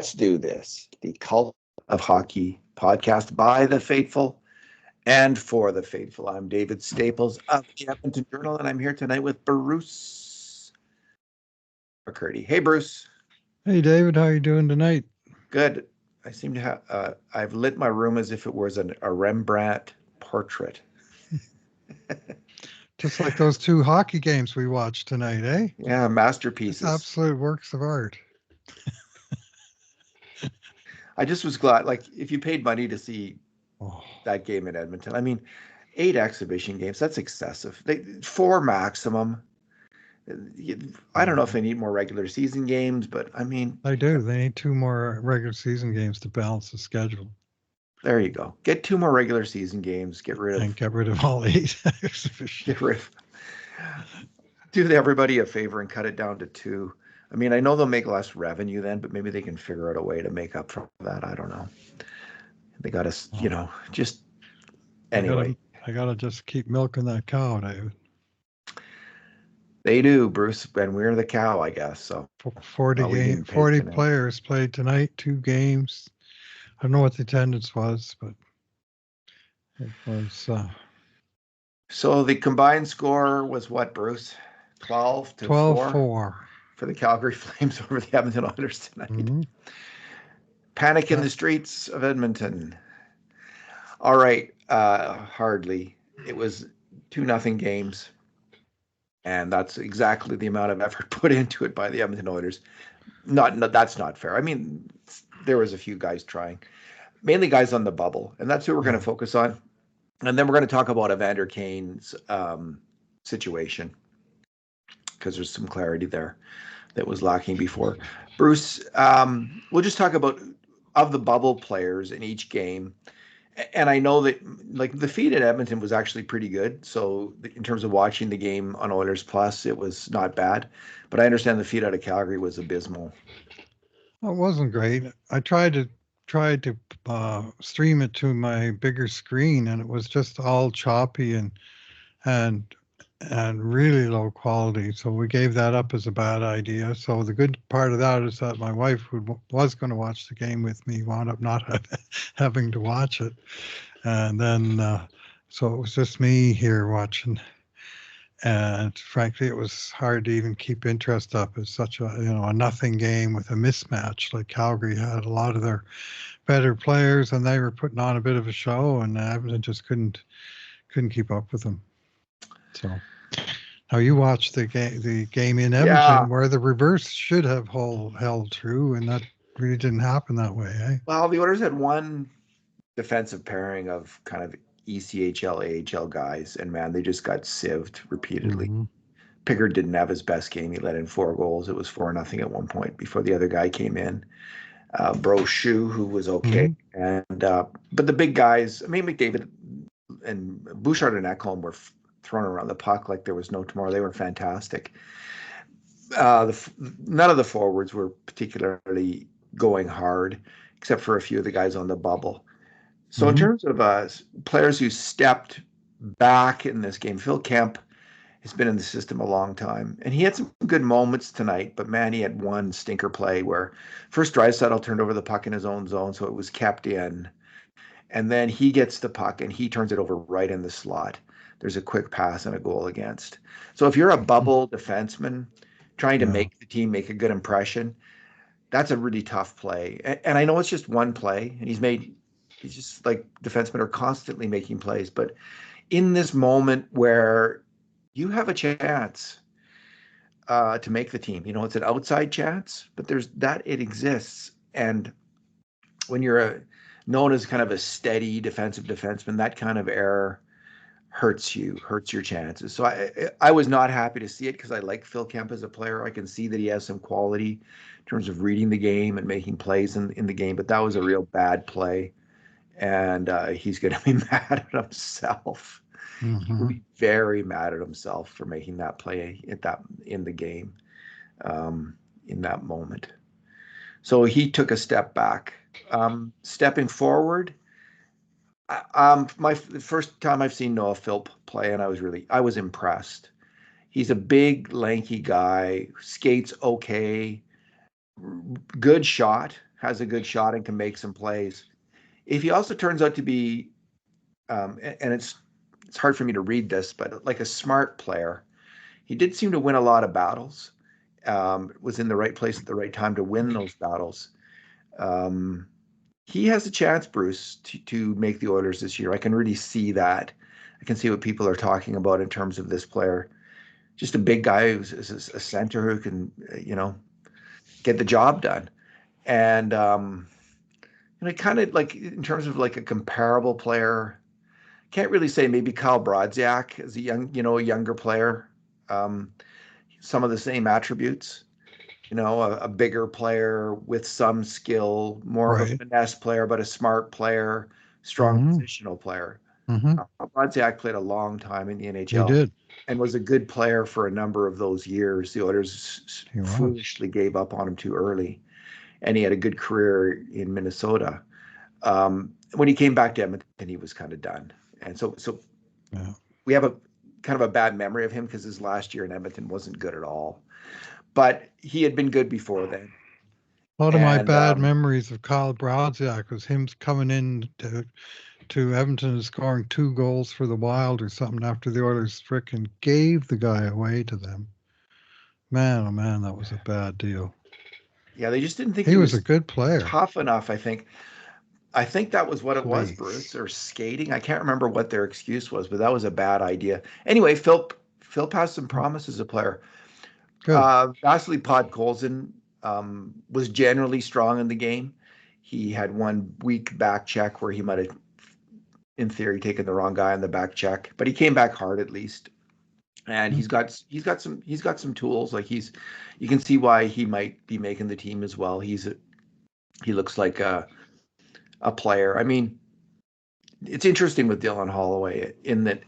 Let's do this. The Cult of Hockey podcast by the faithful and for the faithful. I'm David Staples of the Edmonton Journal, and I'm here tonight with Bruce McCurdy. Hey, Bruce. Hey, David. How are you doing tonight? Good. I seem to have, I've lit my room as if it was a Rembrandt portrait. Just like those two hockey games we watched tonight, eh? Yeah, masterpieces. Just absolute works of art. I just was glad, like, if you paid money to see that game in Edmonton, I mean, 8 exhibition games, that's excessive. 4 maximum. I don't know if they need more regular season games, but I mean... They do. They need 2 more regular season games to balance the schedule. There you go. Get 2 more regular season games. Get rid of all 8 exhibitions. Get rid of... Do everybody a favor and cut it down to 2. I mean, I know they'll make less revenue then, but maybe they can figure out a way to make up for that. I don't know. They got to, just... Anyway. I got to just keep milking that cow, David. They do, Bruce, and we're the cow, I guess. So 40 players played tonight, 2 games. I don't know what the attendance was, but it was. So the combined score was what, Bruce? 12-4 for the Calgary Flames over the Edmonton Oilers tonight. Mm-hmm. Panic in the streets of Edmonton. All right, hardly. It was 2-0 games. And that's exactly the amount of effort put into it by the Edmonton Oilers. That's not fair. I mean, there was a few guys trying, mainly guys on the bubble, and that's who we're going to focus on. And then we're going to talk about Evander Kane's situation, because there's some clarity there that was lacking before. Bruce, we'll just talk about of the bubble players in each game. And I know that, like, the feed at Edmonton was actually pretty good. So in terms of watching the game on Oilers Plus, it was not bad. But I understand the feed out of Calgary was abysmal. It wasn't great. I tried to stream it to my bigger screen, and it was just all choppy and really low quality. So we gave that up as a bad idea. So the good part of that is that my wife, who was going to watch the game with me, wound up not having to watch it. And then, so it was just me here watching. And frankly, it was hard to even keep interest up. It's such a nothing game with a mismatch. Like Calgary had a lot of their better players, and they were putting on a bit of a show, and Edmonton just couldn't keep up with them. So now you watched the game in Edmonton, where the reverse should have held true, and that really didn't happen that way, eh? Well, the Oilers had one defensive pairing of kind of ECHL, AHL guys, and man, they just got sieved repeatedly. Mm-hmm. Pickard didn't have his best game. He let in 4 goals. It was 4-0 at one point before the other guy came in. Brochu, who was okay. Mm-hmm. And but the big guys, I mean, McDavid and Bouchard and Ekholm were thrown around the puck like there was no tomorrow. They were fantastic. None of the forwards were particularly going hard, except for a few of the guys on the bubble. So in terms of players who stepped back in this game, Phil Kemp has been in the system a long time, and he had some good moments tonight, but man, he had one stinker play where first Draisaitl turned over the puck in his own zone, so it was kept in, and then he gets the puck and he turns it over right in the slot. There's a quick pass and a goal against. So if you're a bubble defenseman trying to make the team make a good impression, that's a really tough play. And I know it's just one play, and he's just like defensemen are constantly making plays. But in this moment where you have a chance to make the team, it's an outside chance, but it exists. And when you're known as kind of a steady defensive defenseman, that kind of error hurts your chances. So I was not happy to see it, because I like Phil Kemp as a player. I can see that he has some quality in terms of reading the game and making plays in the game, but that was a real bad play. And he's going to be mad at himself. Mm-hmm. He'll be very mad at himself for making that play in the game, in that moment. So he took a step back. Stepping forward, the first time I've seen Noah Philp play, and I was impressed. He's a big, lanky guy, skates okay, good shot. has a good shot and can make some plays. If he also turns out to be, and it's hard for me to read this, but like a smart player, he did seem to win a lot of battles. Was in the right place at the right time to win those battles. Um, he has a chance, Bruce, to make the Oilers this year. I can really see that. I can see what people are talking about in terms of this player. Just a big guy who's a center who can, get the job done. And I kind of like in terms of like a comparable player. Can't really say maybe Kyle Brodziak as a younger player. Um, some of the same attributes. A bigger player with some skill, more of a Right. finesse player, but a smart player, strong Mm-hmm. positional player. Mm-hmm. Brodziak played a long time in the He NHL did. and was a good player for a number of those years. The Oilers He was. foolishly gave up on him too early, and he had a good career in Minnesota. When he came back to Edmonton, he was kind of done, and so Yeah. we have a kind of a bad memory of him because his last year in Edmonton wasn't good at all. But he had been good before then, A lot of my and bad memories of Kyle Brodziak was him coming in to Edmonton and scoring 2 goals for the Wild or something after the Oilers frickin' gave the guy away to them. Man, oh man, that was a bad deal. yeah, they just didn't think He he was a was good player. tough enough. I think that was what it was, Bruce, Please. or skating. I can't remember what their excuse was, but that was a bad idea. Anyway, Philp has some promise as a player. Good. Vasily Podcoulson was generally strong in the game. He had one weak back check where he might have, in theory, taken the wrong guy on the back check, but he came back hard at least. And Mm. he's got some tools. Like you can see why he might be making the team as well. He looks like a player. I mean, it's interesting with Dylan Holloway in that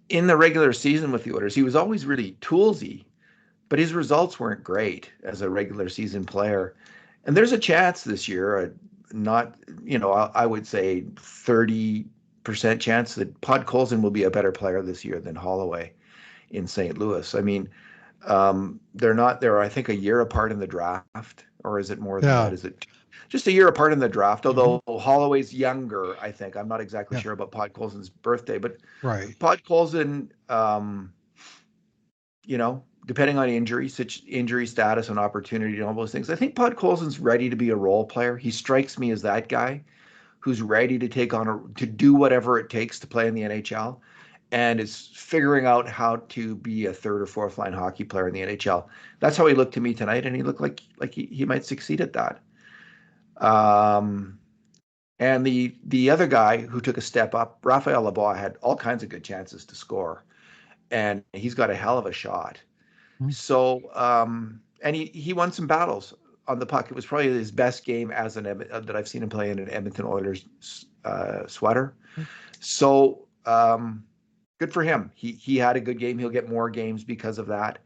in the regular season with the Oilers, he was always really toolsy, but his results weren't great as a regular season player. And there's a chance this year, not, I would say 30% chance that Podkolzin will be a better player this year than Holloway in St. Louis. I mean, they're I think a year apart in the draft, or is it more than that? Yeah. Is it just a year apart in the draft? Hmm. Although Holloway's younger, I think. I'm not exactly Yeah. sure about Podkolzin's birthday, but Right. Podkolzin, depending on injury status and opportunity and all those things, I think Podkolzin's ready to be a role player. He strikes me as that guy who's ready to to do whatever it takes to play in the NHL and is figuring out how to be a third or fourth line hockey player in the NHL. That's how he looked to me tonight, and he looked like he might succeed at that. Um, and the other guy who took a step up, Raphael Lebois, had all kinds of good chances to score, and he's got a hell of a shot. Mm. So, and he won some battles on the puck. It was probably his best game that I've seen him play in an Edmonton Oilers sweater. So, good for him. He had a good game. He'll get more games because of that,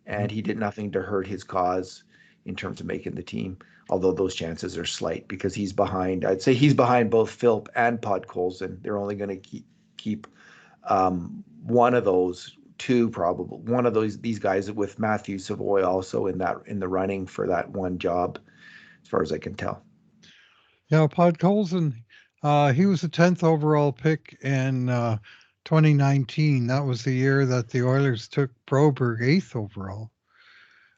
and he did nothing to hurt his cause in terms of making the team. Although those chances are slight because he's behind. I'd say he's behind both Philp and Podkolzin. They're only going to keep one of those two, probably one of these guys with Matthew Savoy also in the running for that one job, as far as I can tell. Yeah, Podkolzin, he was the 10th overall pick in 2019. That was the year that the Oilers took Broberg 8th overall.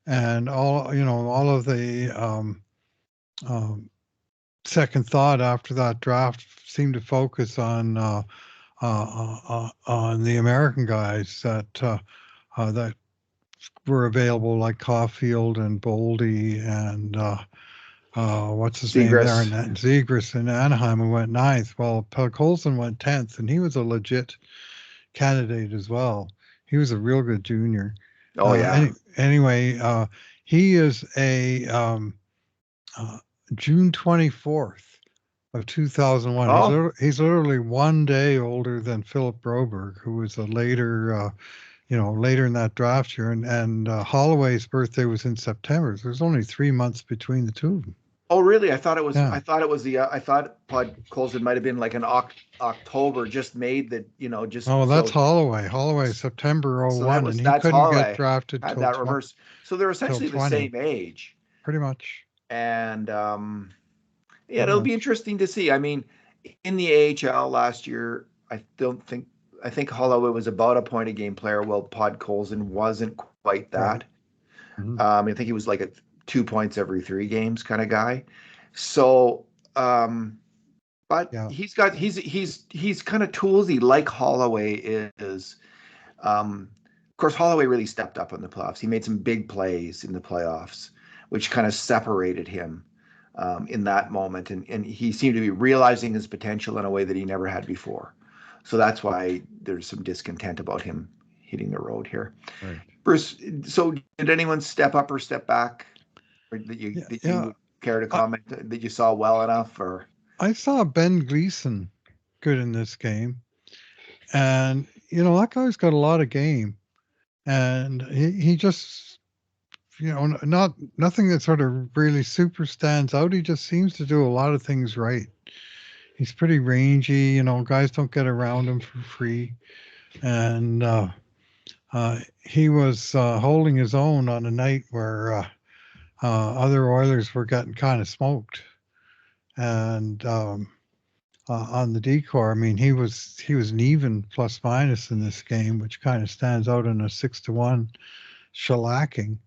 And all of the um, second thought after that draft seemed to focus on the American guys that were available, like Caulfield and Boldy and what's his name there, Seagrass. and Zegras in Anaheim, who went ninth. Well, Colson went 10th, and he was a legit candidate as well. He was a real good junior. Oh yeah. Anyway, he is a uh, June 24th of 2001. Oh, He's literally one day older than Philip Broberg, who was a later in that draft year, and Holloway's birthday was in September. So there's only 3 months between the two of them. oh really? I thought it was. Yeah. I thought it was the. I thought Podkolzin might have been like an October, just made that. Just Oh, that's so. Holloway. Holloway, September So that '01, was and he that's couldn't get Holloway drafted had till that reverse. So they're till essentially the 20, same age. pretty much. And yeah, it'll be interesting to see. I mean, in the AHL last year, I think Holloway was about a point a game player. Well, Podcoulson wasn't quite Right. that. I think he was like a 2 points every 3 games kind of guy. So, but Yeah. he's kind of toolsy like Holloway is. Of course, Holloway really stepped up in the playoffs. He made some big plays in the playoffs, which kind of separated him in that moment. And he seemed to be realizing his potential in a way that he never had before. So that's why there's some discontent about him hitting the road here. Right. Bruce, so did anyone step up or step back, or Yeah. that Yeah. you care to I, comment that you saw well enough, or? I saw Ben Gleason good in this game. And, that guy's got a lot of game. And he just, nothing that sort of really super stands out. He just seems to do a lot of things right. He's pretty rangy, guys don't get around him for free. And he was holding his own on a night where other Oilers were getting kind of smoked. And on the decor, I mean, he was an even plus minus in this game, which kind of stands out in a 6-1 shellacking.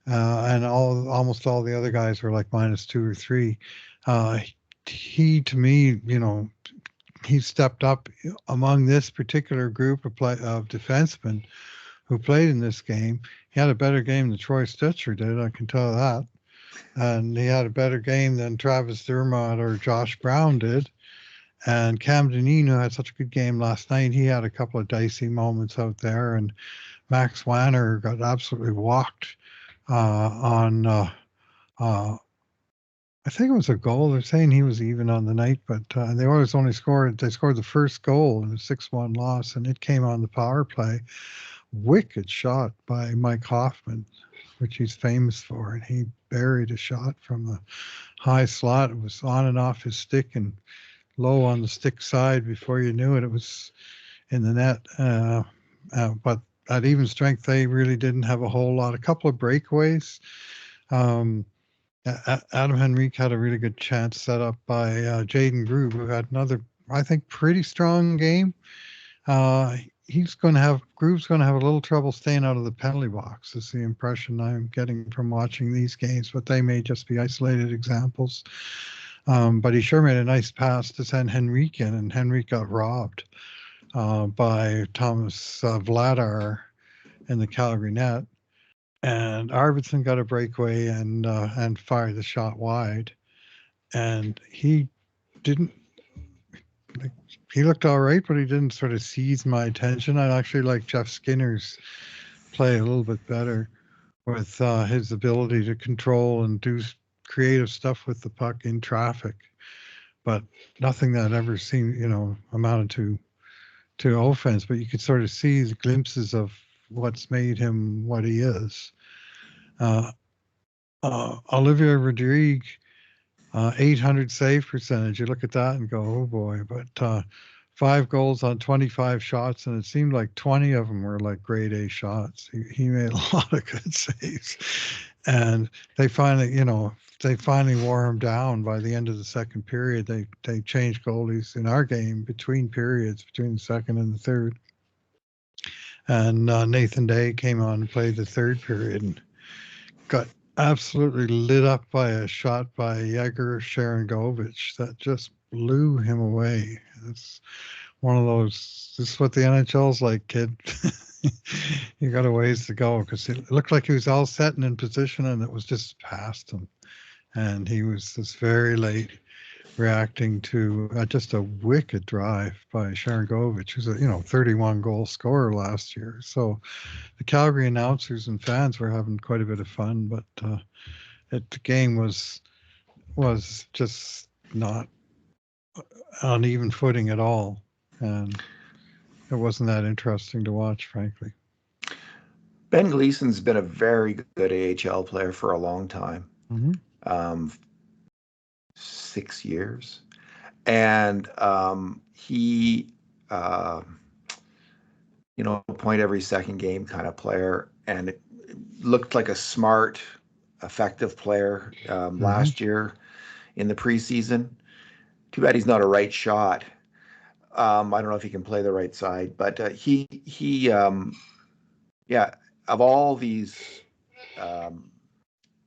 And almost all the other guys were like -2 or -3. Uh, he, to me, he stepped up among this particular group of defensemen who played in this game. He had a better game than Troy Stitcher did, I can tell that. And he had a better game than Travis Dermott or Josh Brown did. And Cam Dineen, who had such a good game last night, he had a couple of dicey moments out there. And Max Wanner got absolutely walked on, I think it was a goal. They're saying he was even on the night, but they scored the first goal in a 6-1 loss, and it came on the power play. Wicked shot by Mike Hoffman, which he's famous for. And he buried a shot from the high slot. It was on and off his stick and low on the stick side. Before you knew it, it was in the net. But at even strength, they really didn't have a whole lot. A couple of breakaways. Adam Henrique had a really good chance set up by Jaden Grube, who had another, I think, pretty strong game. Groove's going to have a little trouble staying out of the penalty box, is the impression I'm getting from watching these games, but they may just be isolated examples. But he sure made a nice pass to send Henrique in, and Henrique got robbed by Thomas Vladar in the Calgary net. And Arvidsson got a breakaway and fired the shot wide. And he didn't, like, he looked all right, but he didn't sort of seize my attention. I actually like Jeff Skinner's play a little bit better with his ability to control and do creative stuff with the puck in traffic, but nothing that ever seemed, amounted to offense. But you could sort of see the glimpses of what's made him what he is. Olivier Rodrigue, 800 save percentage. You look at that and go, oh boy. But 5 goals on 25 shots, and it seemed like 20 of them were like grade A shots. He made a lot of good saves, and they finally wore him down by the end of the second period. They changed goalies in our game between periods, between the second and the third. And Nathan Day came on and played the third period and got absolutely lit up by a shot by Yegor Sharangovich that just blew him away. It's one of those, this is what the NHL's like, kid. You got a ways to go, because it looked like he was all set and in position, and it was just past him. And he was just very late reacting to just a wicked drive by Sharangovich, who's a 31 goal scorer last year. So the Calgary announcers and fans were having quite a bit of fun, but the game was just not on even footing at all, and it wasn't that interesting to watch, frankly. Ben Gleason's been a very good AHL player for a long time. Mm-hmm. 6 years. And he, point every second game kind of player. And it looked like a smart, effective player Hmm. last year in the preseason. Too bad he's not a right shot. I don't know if he can play the right side, but yeah, of all these um,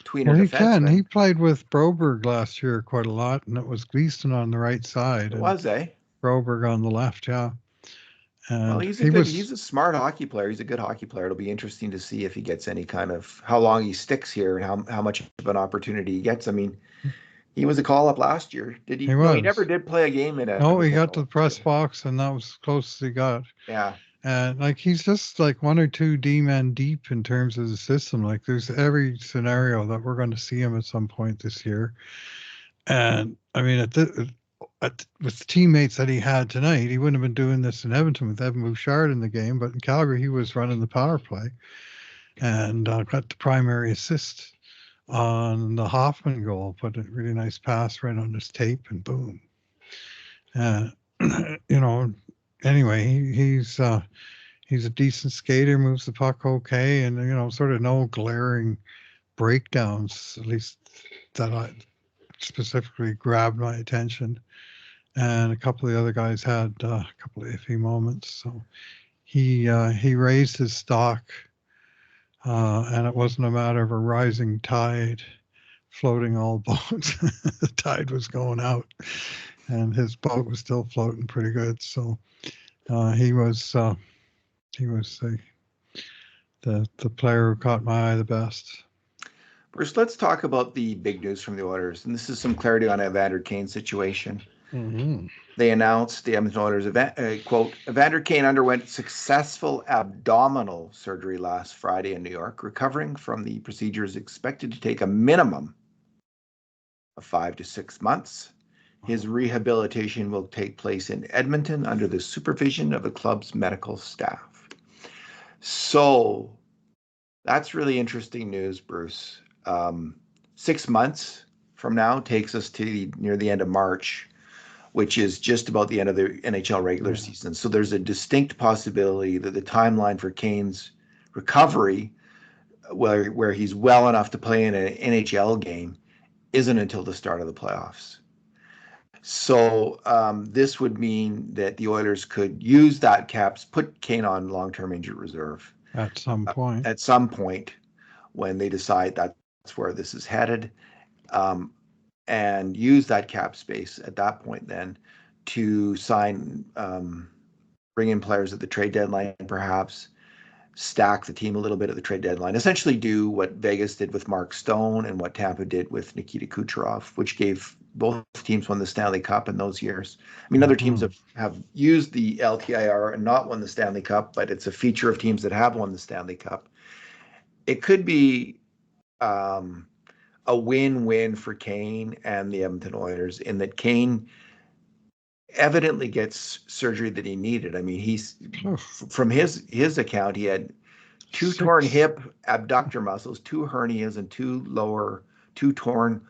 tweener Well, he can. defensemen, He played with Broberg last year quite a lot, and it was Gleason on the right side it and was, eh? Broberg on the left. Yeah, Well, and he was. he's a smart hockey player. He's a good hockey player. It'll be interesting to see if he gets any kind of how long he sticks here and how much of an opportunity he gets. I mean, he was a call up last year. Did He he? No, he never was. did play a game in No, he Edmonton got to the though. press box, and that was as close as he got. Yeah. And like he's just like one or two D-men deep in terms of the system. Like there's every scenario that we're going to see him at some point this year. And I mean, with the teammates that he had tonight, he wouldn't have been doing this in Edmonton with Evan Bouchard in the game. But in Calgary, he was running the power play and got the primary assist on the Hoffman goal. Put a really nice pass right on his tape, and boom. Uh, you know. Anyway, he's a decent skater, moves the puck okay, and sort of no glaring breakdowns, at least that I specifically grabbed my attention. And a couple of the other guys had a couple of iffy moments. So he raised his stock, and it wasn't a matter of a rising tide floating all boats. The tide was going out, and his boat was still floating pretty good. So he was the player who caught my eye the best. Bruce, let's talk about the big news from the Oilers, and this is some clarity on Evander Kane situation. Mm-hmm. They announced the Edmonton Oilers quote, Evander Kane underwent successful abdominal surgery last Friday in New York. Recovering from the procedure is expected to take a minimum of 5 to 6 months. His rehabilitation will take place in Edmonton under the supervision of the club's medical staff. So that's really interesting news, Bruce. 6 months from now takes us to near the end of March, which is just about the end of the NHL regular season. So there's a distinct possibility that the timeline for Kane's recovery, where he's well enough to play in an NHL game, isn't until the start of the playoffs. So this would mean that the Oilers could use that caps, put Kane on long-term injury reserve At some point. at some point when they decide that's where this is headed, and use that cap space at that point then to sign, bring in players at the trade deadline, perhaps stack the team a little bit at the trade deadline, essentially do what Vegas did with Mark Stone and what Tampa did with Nikita Kucherov, which gave both teams won the Stanley Cup in those years. I mean, other teams have used the LTIR and not won the Stanley Cup, but it's a feature of teams that have won the Stanley Cup. It could be a win-win for Kane and the Edmonton Oilers in that Kane evidently gets surgery that he needed. I mean, he's from his account, he had two torn hip abductor muscles, two hernias, and two torn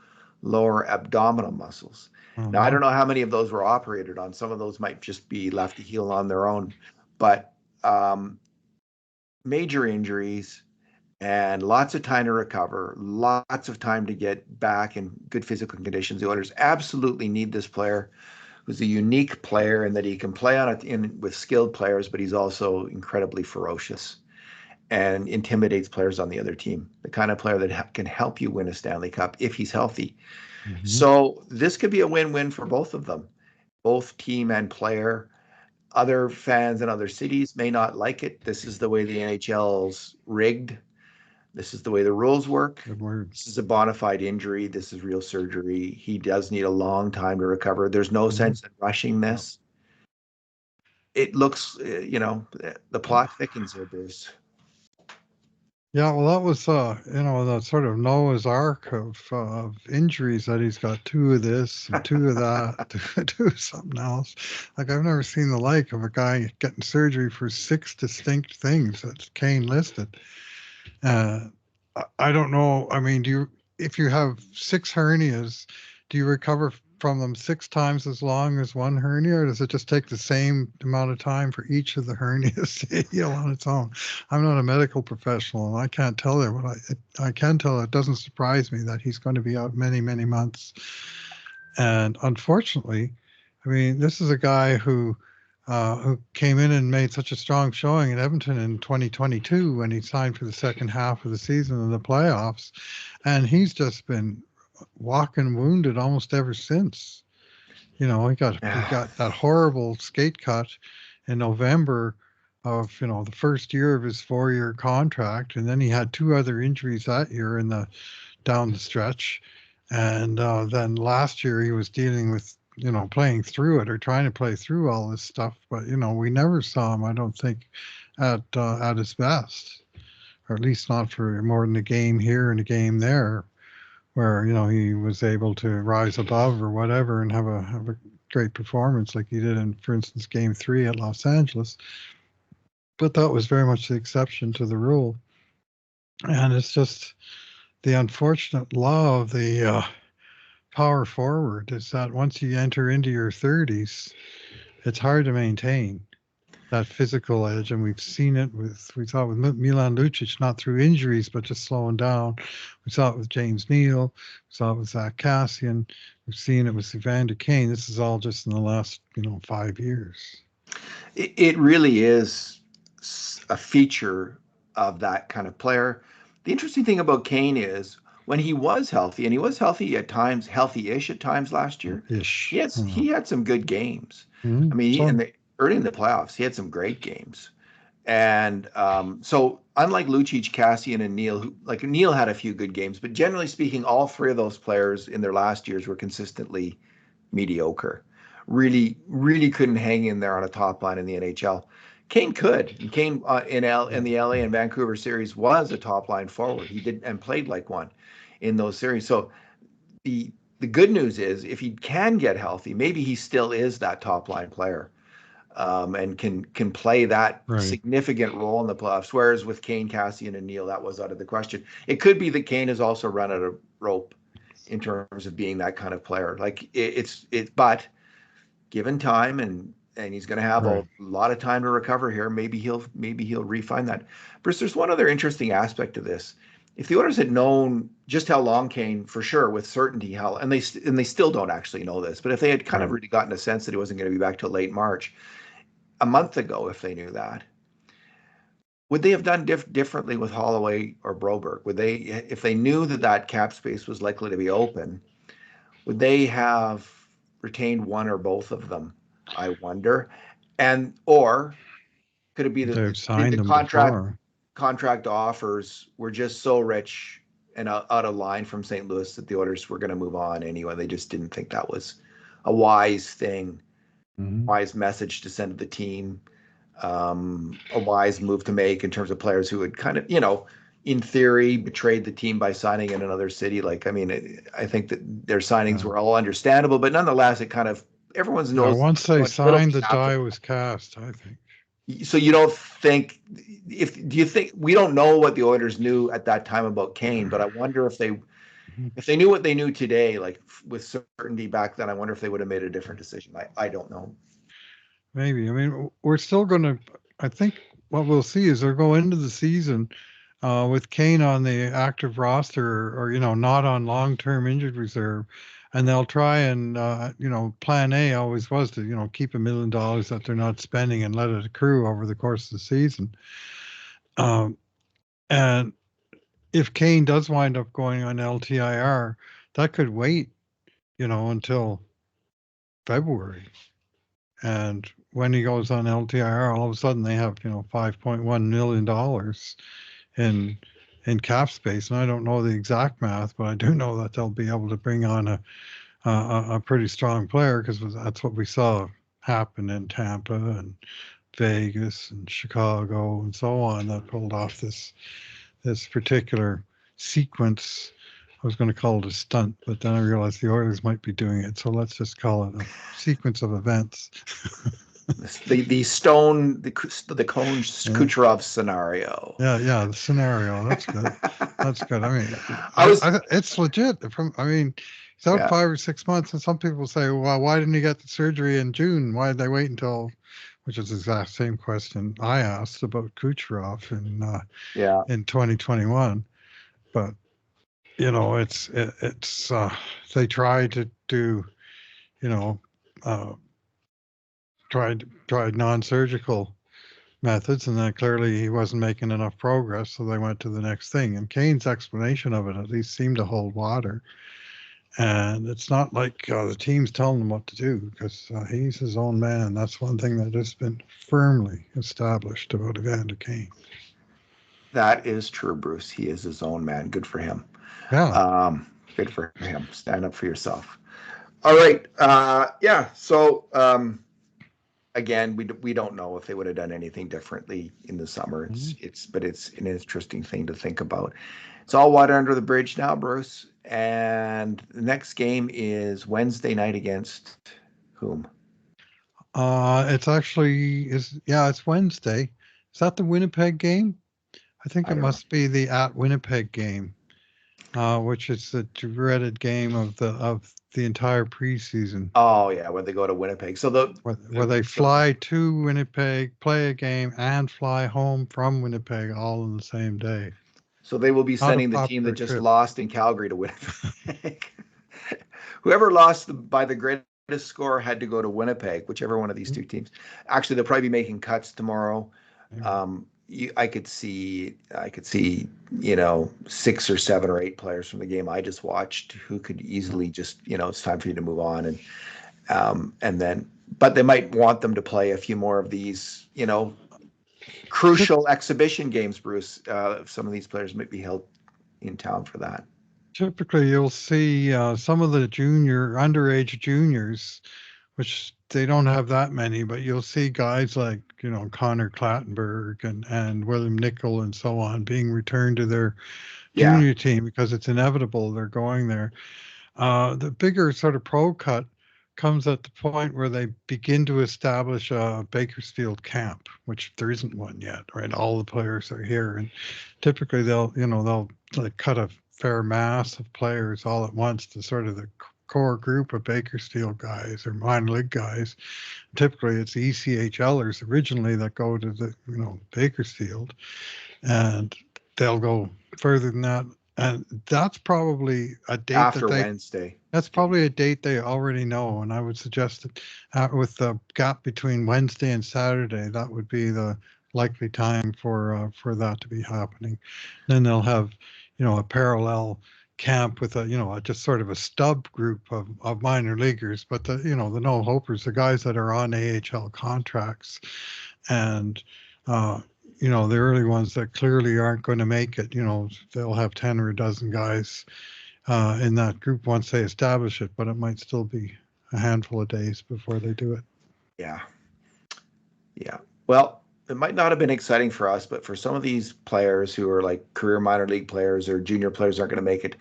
lower abdominal muscles. Now, I don't know how many of those were operated on. Some of those might just be left to heal on their own, but major injuries and lots of time to recover, lots of time to get back in good physical conditions. The Oilers absolutely need this player who's a unique player in that he can play on it with skilled players, but he's also incredibly ferocious and intimidates players on the other team. The kind of player that can help you win a Stanley Cup if he's healthy. Mm-hmm. So this could be a win-win for both of them, both team and player. Other fans in other cities may not like it. This is the way the NHL's rigged. This is the way the rules work. This is a bona fide injury. This is real surgery. He does need a long time to recover. There's no sense in rushing this. It looks, the plot thickens here, Bruce. Yeah, well, that was the sort of Noah's Ark of injuries that he's got two of this and two of that, two of something else. Like I've never seen the like of a guy getting surgery for 6 distinct things that Kane listed. I don't know. I mean, if you have 6 hernias, do you recover from them 6 times as long as one hernia, or does it just take the same amount of time for each of the hernias to heal on its own? I'm not a medical professional, and I can't tell you, but I can tell it doesn't surprise me that he's going to be out many, many months. And unfortunately, I mean, this is a guy who came in and made such a strong showing in Edmonton in 2022 when he signed for the second half of the season in the playoffs, and he's just been walking wounded almost ever since. You know, he got that horrible skate cut in November of the first year of his 4-year contract, and then he had 2 other injuries that year in the down the stretch, and then last year he was dealing with playing through it or trying to play through all this stuff, but we never saw him, I don't think, at his best, or at least not for more than a game here and a game there, where he was able to rise above or whatever and have a great performance like he did in, for instance, Game 3 at Los Angeles. But that was very much the exception to the rule, and it's just the unfortunate law of the power forward is that once you enter into your 30s, it's hard to maintain that physical edge, and we saw it with Milan Lucic, not through injuries but just slowing down. We saw it with James Neal, we saw it with Zach Kassian, we've seen it with Evander Kane. This is all just in the last 5 years. It really is a feature of that kind of player. The interesting thing about Kane is when he was healthy, and he was healthy at times, healthy-ish at times last year. He had some good games. Mm-hmm. I mean, early in the playoffs, he had some great games. And so unlike Lucic, Kassian, and Neal, Neal had a few good games, but generally speaking, all three of those players in their last years were consistently mediocre. Really, really couldn't hang in there on a top line in the NHL. Kane could. Kane in the LA and Vancouver series was a top line forward. He did and played like one in those series. So the good news is if he can get healthy, maybe he still is that top line player, and can play that significant role in the playoffs. Whereas with Kane, Kassian, and Neal, that was out of the question. It could be that Kane has also run out of rope in terms of being that kind of player. But given time and he's going to have a lot of time to recover here. Maybe he'll refine that. Bruce, there's one other interesting aspect of this. If the Oilers had known just how long Kane, for sure, with certainty, and they still don't actually know this, but if they had kind of really gotten a sense that he wasn't going to be back till late March, a month ago, if they knew that, would they have done differently with Holloway or Broberg? Would they, if they knew that cap space was likely to be open, would they have retained one or both of them? I wonder. Or could it be that the contract offers were just so rich and out of line from St. Louis that the Oilers were going to move on anyway? They just didn't think that was a wise thing, wise message to send to the team, a wise move to make in terms of players who had kind of, in theory, betrayed the team by signing in another city. I think that their signings were all understandable, but nonetheless, it kind of, everyone's knows. Once they signed, the die was cast, I think. So you don't think, do you think, we don't know what the Oilers knew at that time about Kane, but I wonder if they knew what they knew today, like with certainty back then, I wonder if they would have made a different decision. I don't know. Maybe. I mean, we're still going to, I think what we'll see is they'll go into the season with Kane on the active roster or, not on long-term injured reserve. And they'll try and, plan A always was to, keep $1 million that they're not spending and let it accrue over the course of the season. And if Kane does wind up going on LTIR, that could wait, until February. And when he goes on LTIR, all of a sudden they have, $5.1 million in cap space. And I don't know the exact math, but I do know that they'll be able to bring on a pretty strong player, because that's what we saw happen in Tampa and Vegas and Chicago and so on, that pulled off this particular sequence. I was going to call it a stunt, but then I realized the Oilers might be doing it, so let's just call it a sequence of events. the Cone Kucherov scenario. Yeah, the scenario. That's good. That's good. I mean, it's legit. He's out Yeah. 5 or 6 months, and some people say, well, why didn't he get the surgery in June? Why did they wait until, which is the exact same question I asked about Kucherov Yeah. in 2021. But they try to do, you know, uh, tried non-surgical methods, and then clearly he wasn't making enough progress, so they went to the next thing. And Kane's explanation of it at least seemed to hold water. And it's not like the team's telling him what to do, because he's his own man. That's one thing that has been firmly established about Evander Kane. That is true, Bruce. He is his own man. Good for him. Yeah. Good for him. Stand up for yourself. All right. Yeah. So again, we don't know if they would have done anything differently in the summer. But it's an interesting thing to think about. It's all water under the bridge now, Bruce. And the next game is Wednesday night against whom? It's Wednesday. Is that the Winnipeg game? I think I it don't know. must be the at Winnipeg game, which is the dreaded game of the entire preseason, Oh yeah, when they go to Winnipeg. So where they fly to Winnipeg, play a game, and fly home from Winnipeg all in the same day. so they will be Not a sending the team that popular just trip. lost in Calgary to Winnipeg. Whoever lost by the greatest score had to go to Winnipeg, whichever one of these two teams. Actually, they'll probably be making cuts tomorrow. I could see, 6 or 7 or 8 players from the game I just watched who could easily just, it's time for you to move on, and then, but they might want them to play a few more of these, crucial exhibition games, Bruce. Some of these players might be held in town for that. Typically, you'll see some of the underage juniors, which they don't have that many, but you'll see guys like, Connor Clattenburg and William Nickel and so on being returned to their Yeah. junior team because it's inevitable they're going there. The bigger sort of pro cut comes at the point where they begin to establish a Bakersfield camp, which there isn't one yet, right? All the players are here, and typically they'll like cut a fair mass of players all at once to sort of the core group of Bakersfield guys or minor league guys. Typically, it's the ECHLers originally that go to the Bakersfield, and they'll go further than that. And that's probably a date After Wednesday. that's probably a date they already know. And I would suggest that with the gap between Wednesday and Saturday, that would be the likely time for that to be happening. Then they'll have, a parallel camp with just sort of a stub group of minor leaguers, but the no hopers, the guys that are on AHL contracts, and the early ones that clearly aren't going to make it, they'll have 10 or a dozen guys in that group once they establish it, but it might still be a handful of days before they do it. Yeah. Yeah. Well, it might not have been exciting for us, but for some of these players who are like career minor league players or junior players aren't going to make it,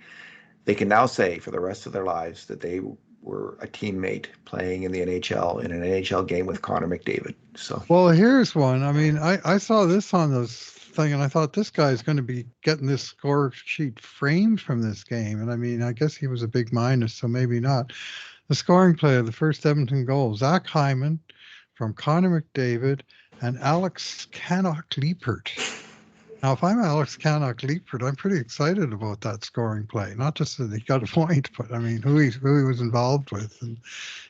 they can now say for the rest of their lives that they were a teammate playing in the NHL in an NHL game with Connor McDavid. So, well, here's one. I mean, I saw this on this thing, and I thought this guy is going to be getting this score sheet framed from this game. And I mean, I guess he was a big minus, so maybe not. The scoring player, the first Edmonton goal, Zach Hyman from Connor McDavid and Alex Cannock-Liepert. Now, if I'm Alex Cannock-Liepert, I'm pretty excited about that scoring play. Not just that he got a point, but I mean, who he was involved with, and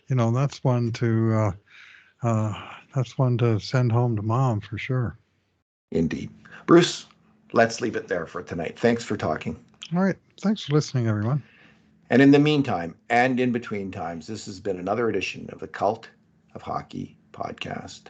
that's one to send home to mom for sure. Indeed, Bruce. Let's leave it there for tonight. Thanks for talking. All right, thanks for listening, everyone. And in the meantime, and in between times, this has been another edition of the Cult of Hockey podcast.